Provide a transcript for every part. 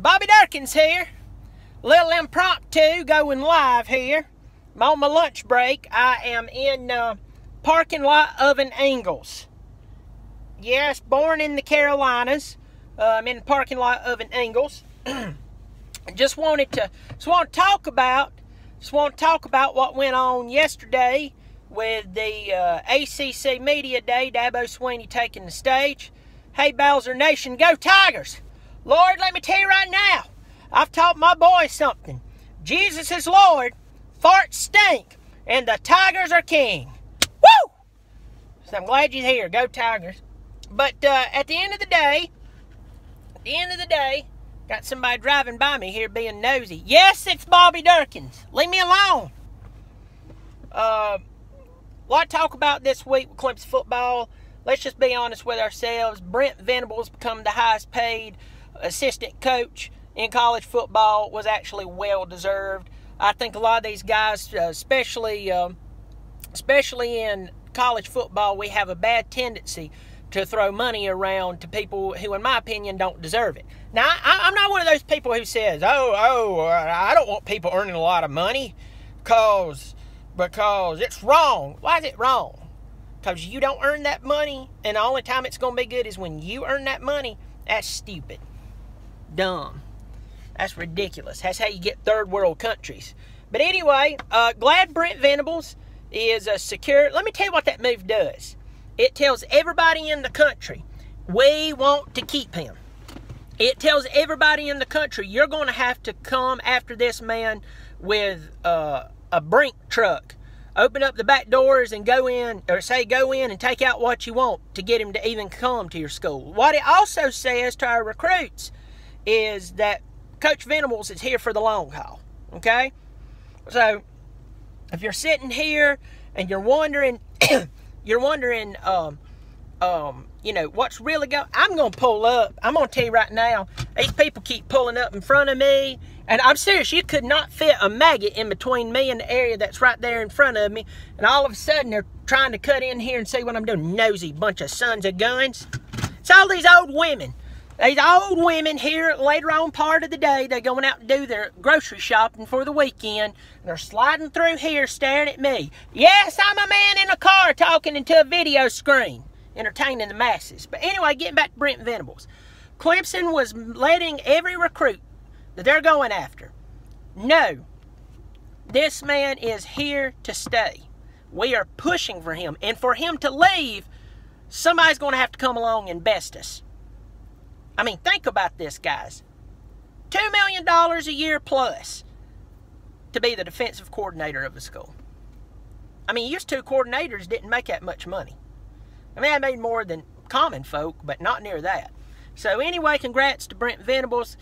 Bobby Durkins here. Little impromptu going live here. I'm on my lunch break. I am in parking lot of an Ingles. Yes, born in the Carolinas. I'm in the parking lot of an Ingles. Just want to talk about what went on yesterday with the ACC Media Day. Dabo, Swinney taking the stage. Hey, Bowser Nation, go Tigers! Lord, let me tell you right now, I've taught my boys something. Jesus is Lord, farts stink, and the Tigers are king. Woo! So I'm glad you're here. Go Tigers. But at the end of the day, got somebody driving by me here being nosy. Yes, it's Bobby Durkins. Leave me alone. A lot to talk about this week with Clemson football. Let's just be honest with ourselves. Brent Venables become the highest paid assistant coach in college football. Was actually well deserved. I think a lot of these guys, especially in college football, we have a bad tendency to throw money around to people who, in my opinion, don't deserve it. Now, I'm not one of those people who says, I don't want people earning a lot of money because it's wrong. Why is it wrong? Because you don't earn that money, and the only time it's going to be good is when you earn that money. That's stupid. Dumb. That's ridiculous. That's how you get third world countries. But anyway, glad Brent Venables is secure. Let me tell you what that move does. It tells everybody in the country, we want to keep him. It tells everybody in the country, you're going to have to come after this man with a brink truck. Open up the back doors and go in and take out what you want to get him to even come to your school. What it also says to our recruits is that Coach Venables is here for the long haul, okay? So, if you're sitting here and you're wondering, what's really going on, I'm going to pull up. I'm going to tell you right now, these people keep pulling up in front of me. And I'm serious, you could not fit a maggot in between me and the area that's right there in front of me. And all of a sudden, they're trying to cut in here and see what I'm doing. Nosy bunch of sons of guns. It's all these old women. These old women here later on part of the day, they're going out to do their grocery shopping for the weekend. And they're sliding through here staring at me. Yes, I'm a man in a car talking into a video screen, entertaining the masses. But anyway, getting back to Brent Venables. Clemson was letting every recruit that they're going after know this man is here to stay. We are pushing for him. And for him to leave, somebody's going to have to come along and best us. I mean, think about this, guys. $2 million a year plus to be the defensive coordinator of the school. I mean, used to coordinators didn't make that much money. I mean, I made more than common folk, but not near that. So anyway, congrats to Brent Venables.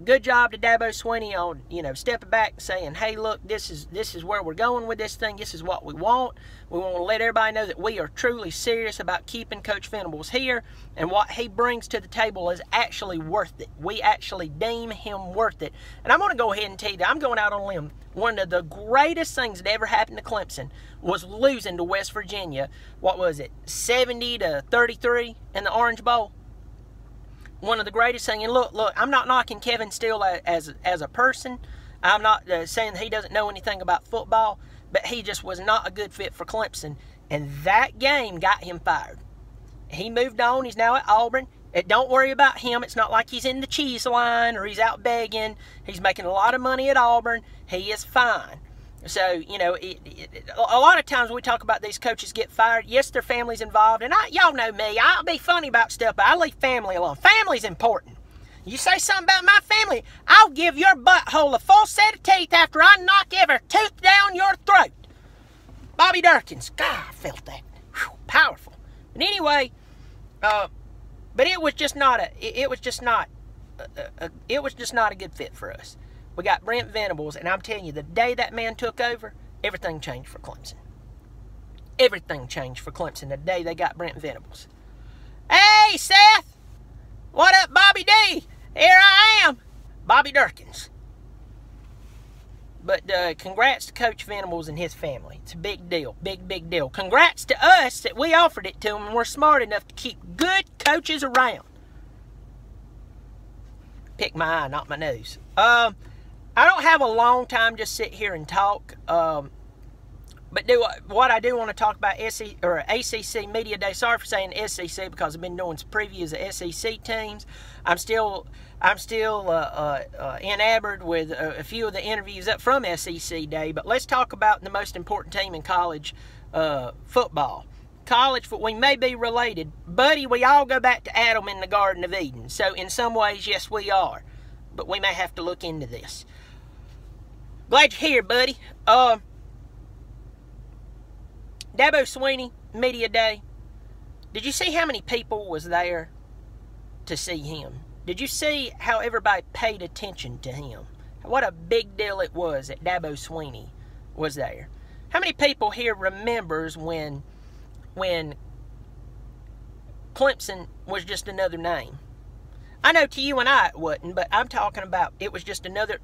Good job to Dabo Swinney on, stepping back and saying, hey, look, this is where we're going with this thing. This is what we want. We want to let everybody know that we are truly serious about keeping Coach Venables here, and what he brings to the table is actually worth it. We actually deem him worth it. And I'm going to go ahead and tell you that I'm going out on a limb. One of the greatest things that ever happened to Clemson was losing to West Virginia. What was it, 70-33 in the Orange Bowl? One of the greatest things. And look, I'm not knocking Kevin Steele as a person. I'm not saying he doesn't know anything about football, but he just was not a good fit for Clemson. And that game got him fired. He moved on. He's now at Auburn. Don't worry about him. It's not like he's in the cheese line or he's out begging. He's making a lot of money at Auburn. He is fine. So, a lot of times we talk about these coaches get fired. Yes, their family's involved. And y'all know me. I'll be funny about stuff, but I leave family alone. Family's important. You say something about my family, I'll give your butthole a full set of teeth after I knock every tooth down your throat. Bobby Durkins. God, I felt that. Whew, powerful. But anyway, but it was just not a good fit for us. We got Brent Venables, and I'm telling you, the day that man took over, everything changed for Clemson. Everything changed for Clemson the day they got Brent Venables. Hey, Seth! What up, Bobby D? Here I am, Bobby Durkins. But congrats to Coach Venables and his family. It's a big deal, big deal. Congrats to us that we offered it to them, and we're smart enough to keep good coaches around. pick my eye, not my nose. I don't have a long time just sit here and talk. But what I do want to talk about ACC Media Day. Sorry for saying SEC because I've been doing some previews of SEC teams. I'm still enamored with a few of the interviews up from SEC Day. But let's talk about the most important team in college football. We may be related, buddy. We all go back to Adam in the Garden of Eden. So in some ways, yes, we are. But we may have to look into this. Glad you're here, buddy. Dabo Swinney, Media Day. Did you see how many people was there to see him? Did you see how everybody paid attention to him? What a big deal it was that Dabo Swinney was there. How many people here remembers when Clemson was just another name? I know to you and I it wasn't, but I'm talking about it was just another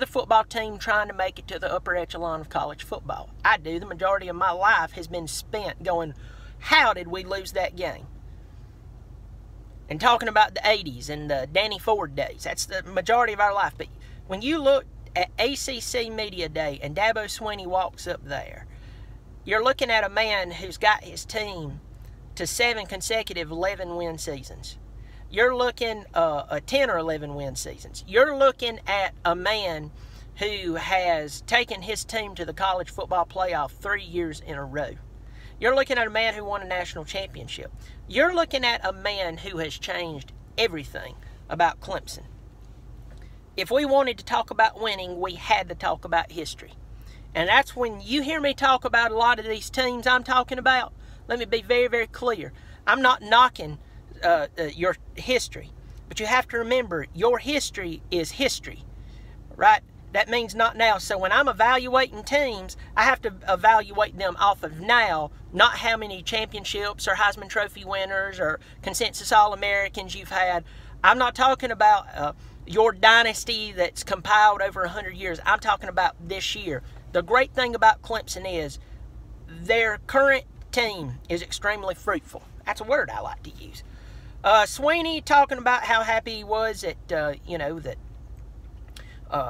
football team trying to make it to the upper echelon of college football. I do. The majority of my life has been spent going, how did we lose that game? And talking about the 80s and the Danny Ford days. That's the majority of our life. But when you look at ACC Media Day and Dabo Swinney walks up there, you're looking at a man who's got his team to 7 consecutive 11-win seasons. You're looking at 10 or 11 win seasons. You're looking at a man who has taken his team to the college football playoff 3 years in a row. You're looking at a man who won a national championship. You're looking at a man who has changed everything about Clemson. If we wanted to talk about winning, we had to talk about history. And that's when you hear me talk about a lot of these teams I'm talking about. Let me be very, very clear. I'm not knocking your history, but you have to remember your history is history, right? That means not now. So when I'm evaluating teams, I have to evaluate them off of now, not how many championships or Heisman Trophy winners or consensus All-Americans you've had. I'm not talking about your dynasty that's compiled over 100 years. I'm talking about this year. The great thing about Clemson is their current team is extremely fruitful. That's a word I like to use. Swinney talking about how happy he was that,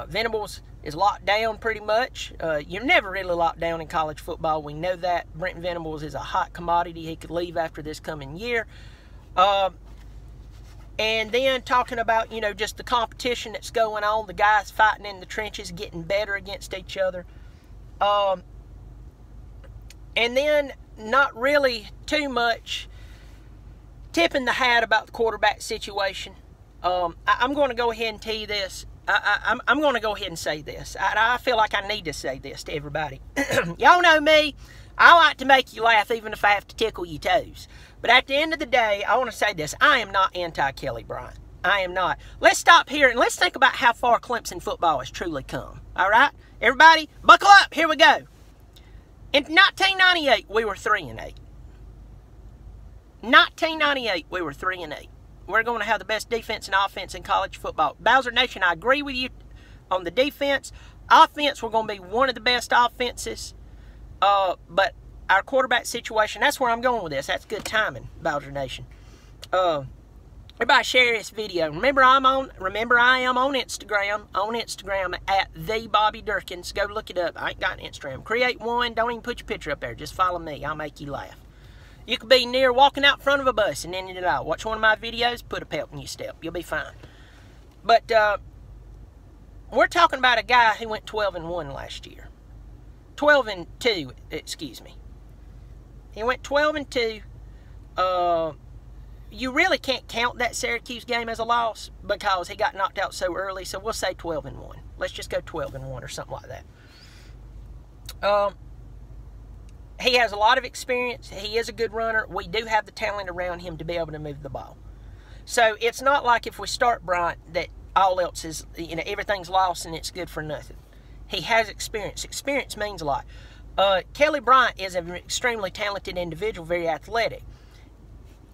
Venables is locked down pretty much. You're never really locked down in college football. We know that. Brent Venables is a hot commodity. He could leave after this coming year. And then talking about, just the competition that's going on. The guys fighting in the trenches, getting better against each other. And then not really too much tipping the hat about the quarterback situation. I'm going to go ahead and tell you this. I'm going to go ahead and say this. I feel like I need to say this to everybody. Y'all know me. I like to make you laugh even if I have to tickle your toes. But at the end of the day, I want to say this. I am not anti-Kelly Bryant. I am not. Let's stop here and let's think about how far Clemson football has truly come. All right? Everybody, buckle up. Here we go. In 1998, we were 3-8. 1998, we were 3-8. We're going to have the best defense and offense in college football. Bowser Nation, I agree with you on the defense. Offense, we're going to be one of the best offenses. But our quarterback situation, that's where I'm going with this. That's good timing, Bowser Nation. Everybody share this video. Remember I am on Instagram at @TheBobbyDurkins. Go look it up. I ain't got an Instagram. Create one. Don't even put your picture up there. Just follow me. I'll make you laugh. You could be near walking out front of a bus and ending it out. Watch one of my videos, put a pelt in your step. You'll be fine. But we're talking about a guy who went 12-1 last year. 12-2, excuse me. He went 12-2. You really can't count that Syracuse game as a loss because he got knocked out so early. So we'll say 12-1. Let's just go 12-1 or something like that. He has a lot of experience. He is a good runner. We do have the talent around him to be able to move the ball. So it's not like if we start Bryant that all else is, everything's lost and it's good for nothing. He has experience. Experience means a lot. Kelly Bryant is an extremely talented individual, very athletic.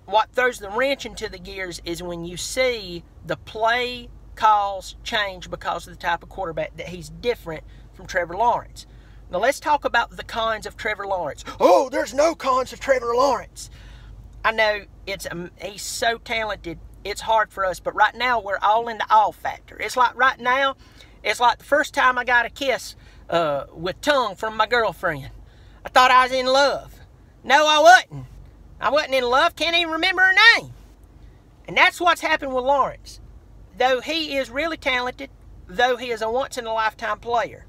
What throws the wrench into the gears is when you see the play calls change because of the type of quarterback that he's different from Trevor Lawrence. Now let's talk about the cons of Trevor Lawrence. Oh, there's no cons of Trevor Lawrence. I know he's so talented. It's hard for us. But right now, we're all in the all factor. It's like right now, it's like the first time I got a kiss with tongue from my girlfriend. I thought I was in love. No, I wasn't. I wasn't in love. Can't even remember her name. And that's what's happened with Lawrence. Though he is really talented, though he is a once-in-a-lifetime player,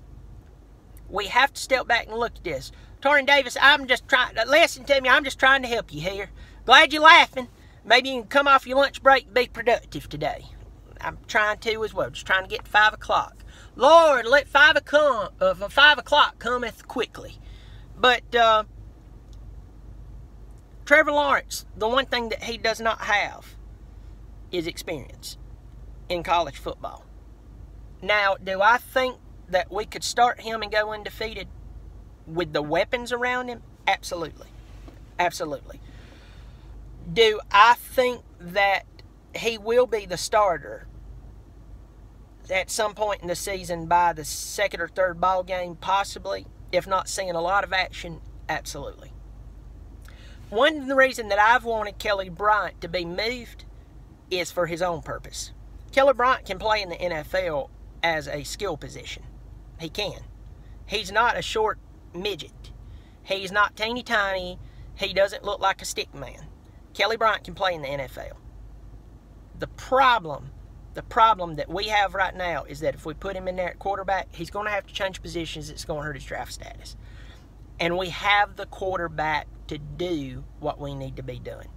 we have to step back and look at this. Torrin Davis, I'm just trying to listen to me. I'm just trying to help you here. Glad you're laughing. Maybe you can come off your lunch break and be productive today. I'm trying to as well. Just trying to get to 5 o'clock. Lord, let 5 o'clock cometh quickly. But Trevor Lawrence, the one thing that he does not have is experience in college football. Now, do I think that we could start him and go undefeated with the weapons around him? Absolutely. Absolutely. Do I think that he will be the starter at some point in the season by the second or third ball game? Possibly. If not seeing a lot of action, absolutely. One reason that I've wanted Kelly Bryant to be moved is for his own purpose. Kelly Bryant can play in the NFL as a skill position. He can. He's not a short midget. He's not teeny tiny. He doesn't look like a stick man. Kelly Bryant can play in the NFL. The problem that we have right now is that if we put him in there at quarterback, he's going to have to change positions. It's going to hurt his draft status. And we have the quarterback to do what we need to be doing.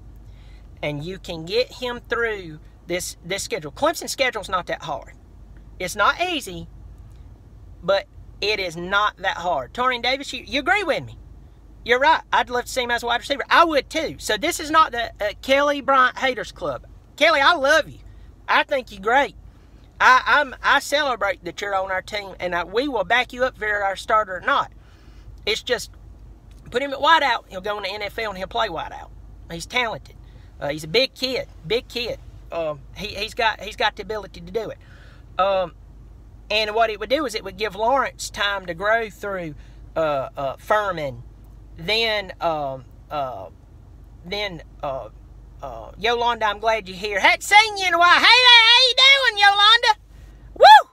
And you can get him through this schedule. Clemson's schedule is not that hard. It's not easy, but it is not that hard. Torrin Davis, you agree with me. You're right. I'd love to see him as a wide receiver. I would too. So this is not the Kelly Bryant Haters Club. Kelly, I love you. I think you're great. I celebrate that you're on our team, and we will back you up if you're our starter or not. It's just, put him at wideout, he'll go in the NFL and he'll play wideout. He's talented. He's a big kid. He's got the ability to do it. And what it would do is it would give Lawrence time to grow through Furman, then Yolanda, I'm glad you're here. Hadn't seen you in a while. Hey there, how you doing, Yolanda? Woo!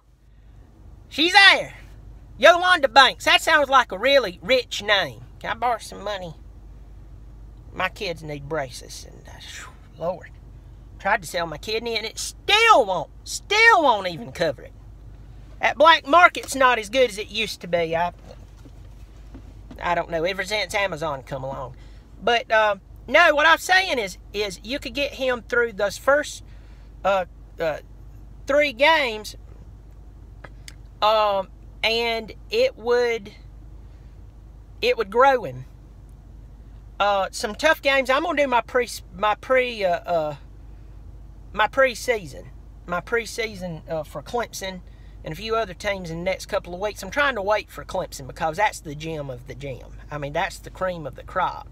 She's there. Yolanda Banks. That sounds like a really rich name. Can I borrow some money? My kids need braces, and Lord, tried to sell my kidney, and it still won't even cover it. That black market's not as good as it used to be. I don't know, ever since Amazon come along. But no, what I'm saying is you could get him through those first 3 games, and it would grow him. Some tough games. I'm gonna do my preseason for Clemson and a few other teams in the next couple of weeks. I'm trying to wait for Clemson because that's the gem of the gem. I mean, that's the cream of the crop.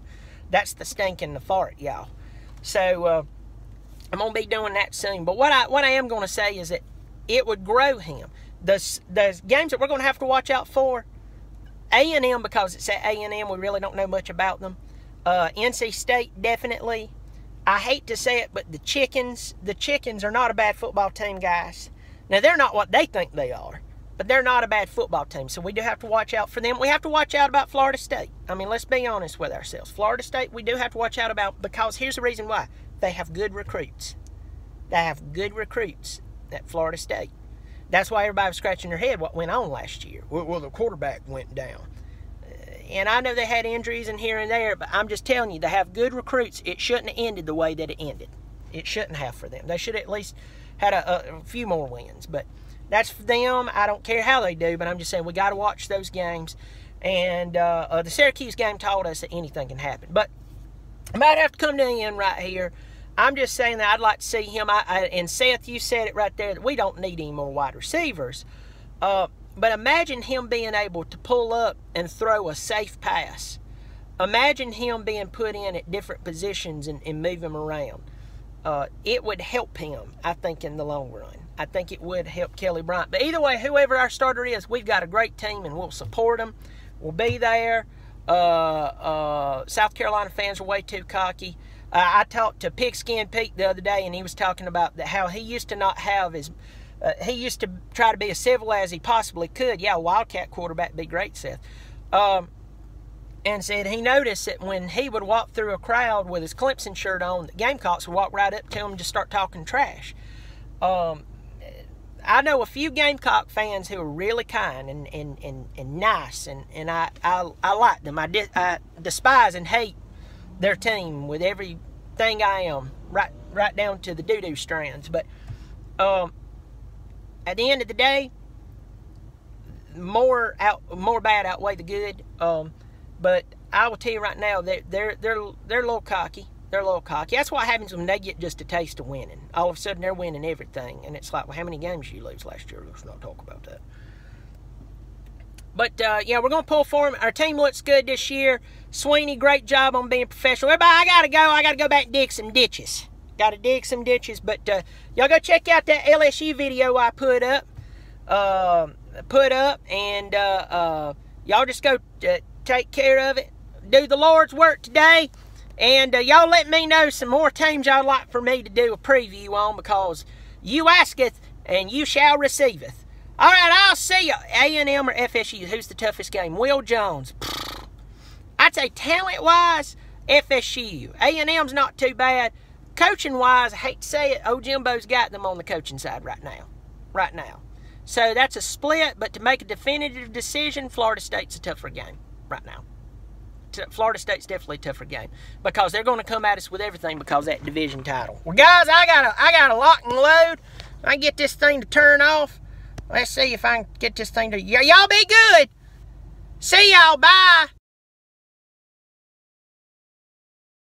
That's the stink in the fart, y'all. So I'm gonna be doing that soon. But what I am gonna say is that it would grow him. The games that we're gonna have to watch out for, A&M, because it's at A&M, we really don't know much about them. NC State, definitely. I hate to say it, but the Chickens are not a bad football team, guys. Now, they're not what they think they are, but they're not a bad football team, so we do have to watch out for them. We have to watch out about Florida State. I mean, let's be honest with ourselves. Florida State, we do have to watch out about, because here's the reason why. They have good recruits. They have good recruits at Florida State. That's why everybody was scratching their head what went on last year. Well, the quarterback went down. And I know they had injuries and here and there, but I'm just telling you, they have good recruits. It shouldn't have ended the way that it ended. It shouldn't have for them. They should have at least had a few more wins. But that's for them. I don't care how they do, but I'm just saying we got to watch those games. And the Syracuse game told us that anything can happen. But I might have to come to the end right here. I'm just saying that I'd like to see him. And Seth, you said it right there, that we don't need any more wide receivers. But imagine him being able to pull up and throw a safe pass. Imagine him being put in at different positions and move him around. It would help him, I think, in the long run. I think it would help Kelly Bryant. But either way, whoever our starter is, we've got a great team, and we'll support them. We'll be there. South Carolina fans are way too cocky. I talked to Pigskin Pete the other day, and he was talking about how he used to not have his. He used to try to be as civil as he possibly could. Yeah, a Wildcat quarterback would be great, Seth. And said he noticed that when he would walk through a crowd with his Clemson shirt on, the Gamecocks would walk right up to him and just start talking trash. I know a few Gamecock fans who are really kind and nice, and I like them. I despise and hate their team with everything I am, right down to the doo-doo strands. But at the end of the day, more bad outweigh the good. But I will tell you right now, they're a little cocky. They're a little cocky. That's what happens when they get just a taste of winning. All of a sudden, they're winning everything. And it's like, well, how many games did you lose last year? Let's not talk about that. But, yeah, we're going to pull for them. Our team looks good this year. Swinney, great job on being professional. Everybody, I got to go. I got to go back and dig some ditches. Got to dig some ditches. But y'all go check out that LSU video I put up. And y'all just go take care of it. Do the Lord's work today. And y'all let me know some more teams y'all like for me to do a preview on, because you asketh and you shall receiveth. All right, I'll see you. A&M or FSU, who's the toughest game? Will Jones. I'd say talent-wise, FSU. A&M's not too bad. Coaching-wise, I hate to say it, old Jimbo's got them on the coaching side right now. So that's a split, but to make a definitive decision, Florida State's a tougher game right now. Florida State's definitely a tougher game, because they're going to come at us with everything because of that division title. Well, guys, I got a lock and load. I get this thing to turn off. Let's see if I can get this thing to... Y'all be good. See y'all. Bye.